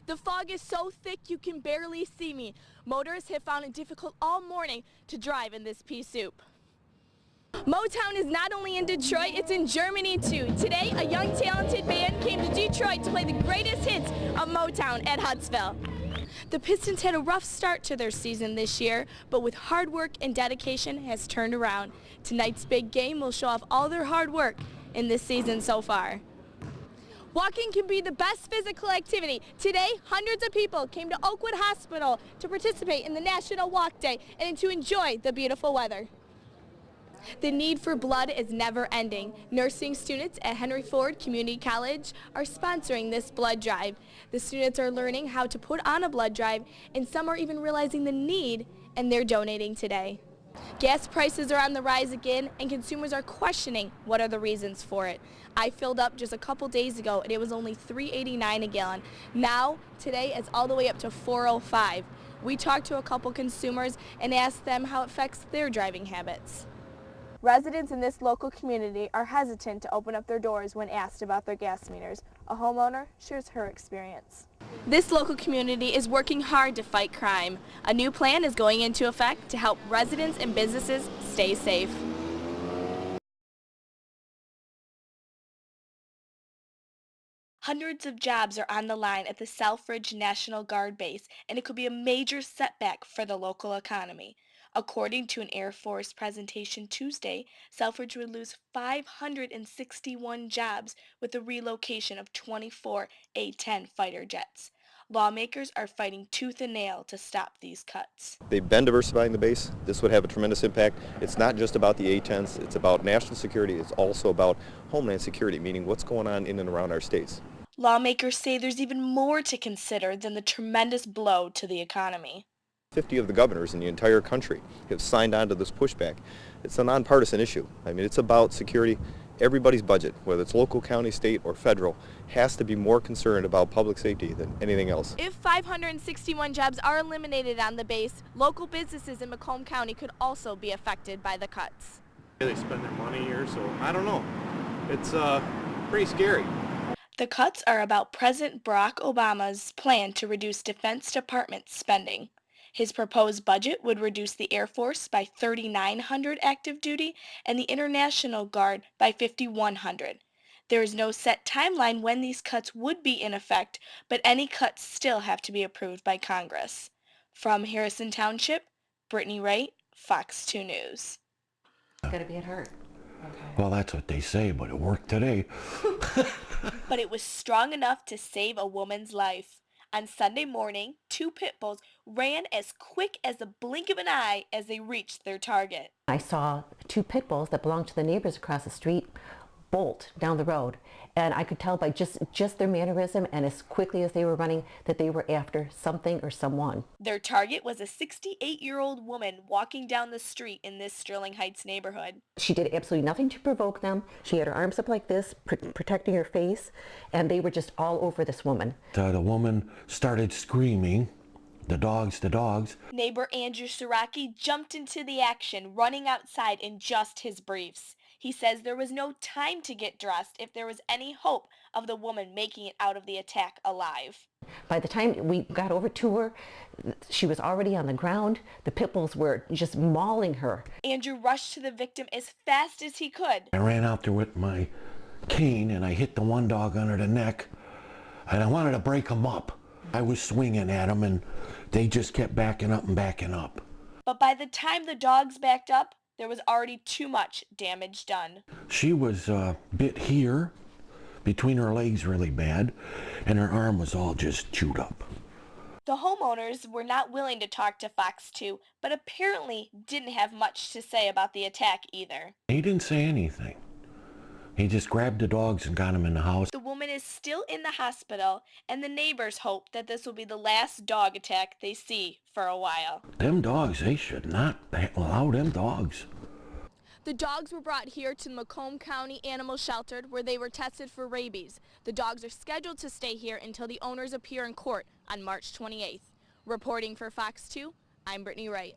The fog is so thick you can barely see me. Motorists have found it difficult all morning to drive in this pea soup. Motown is not only in Detroit, it's in Germany too. Today, a young talented band came to Detroit to play the greatest hits of Motown at Huntsville. The Pistons had a rough start to their season this year, but with hard work and dedication has turned around. Tonight's big game will show off all their hard work in this season so far. Walking can be the best physical activity. Today, hundreds of people came to Oakwood Hospital to participate in the National Walk Day and to enjoy the beautiful weather. The need for blood is never ending. Nursing students at Henry Ford Community College are sponsoring this blood drive. The students are learning how to put on a blood drive, and some are even realizing the need, and they're donating today. Gas prices are on the rise again, and consumers are questioning what are the reasons for it. I filled up just a couple days ago, and it was only $3.89 a gallon. Now, today, it's all the way up to $4.05. We talked to a couple consumers and asked them how it affects their driving habits. Residents in this local community are hesitant to open up their doors when asked about their gas meters. A homeowner shares her experience. This local community is working hard to fight crime. A new plan is going into effect to help residents and businesses stay safe. Hundreds of jobs are on the line at the Selfridge National Guard base, and it could be a major setback for the local economy. According to an Air Force presentation Tuesday, Selfridge would lose 561 jobs with the relocation of 24 A-10 fighter jets. Lawmakers are fighting tooth and nail to stop these cuts. They've been diversifying the base. This would have a tremendous impact. It's not just about the A-10s. It's about national security. It's also about homeland security, meaning what's going on in and around our states. Lawmakers say there's even more to consider than the tremendous blow to the economy. 50 of the governors in the entire country have signed on to this pushback. It's a nonpartisan issue. I mean, it's about security. Everybody's budget, whether it's local, county, state, or federal, has to be more concerned about public safety than anything else. If 561 jobs are eliminated on the base, local businesses in Macomb County could also be affected by the cuts. They spend their money here, so I don't know. It's pretty scary. The cuts are about President Barack Obama's plan to reduce Defense Department spending. His proposed budget would reduce the Air Force by 3,900 active duty and the International Guard by 5,100. There is no set timeline when these cuts would be in effect, but any cuts still have to be approved by Congress. From Harrison Township, Brittany Wright, Fox 2 News. Gotta be at heart. Okay. Well, that's what they say, but it worked today. But it was strong enough to save a woman's life. On Sunday morning, two pit bulls ran as quick as the blink of an eye as they reached their target. I saw two pit bulls that belonged to the neighbors across the street bolt down the road, and I could tell by just their mannerism and as quickly as they were running that they were after something or someone. Their target was a 68-year-old woman walking down the street in this Sterling Heights neighborhood. She did absolutely nothing to provoke them. She had her arms up like this, protecting her face, and they were just all over this woman. The woman started screaming, the dogs. Neighbor Andrew Siraki jumped into the action, running outside in just his briefs. He says there was no time to get dressed if there was any hope of the woman making it out of the attack alive. By the time we got over to her, she was already on the ground. The pit bulls were just mauling her. Andrew rushed to the victim as fast as he could. I ran out there with my cane and I hit the one dog under the neck and I wanted to break him up. I was swinging at them and they just kept backing up and backing up. But by the time the dogs backed up, there was already too much damage done. She was bit here, between her legs really bad, and her arm was all just chewed up. The homeowners were not willing to talk to Fox 2, but apparently didn't have much to say about the attack either. He didn't say anything. He just grabbed the dogs and got them in the house. The woman is still in the hospital, and the neighbors hope that this will be the last dog attack they see for a while. Them dogs, they should not allow them dogs. The dogs were brought here to Macomb County Animal Shelter where they were tested for rabies. The dogs are scheduled to stay here until the owners appear in court on March 28th. Reporting for Fox 2, I'm Brittany Wright.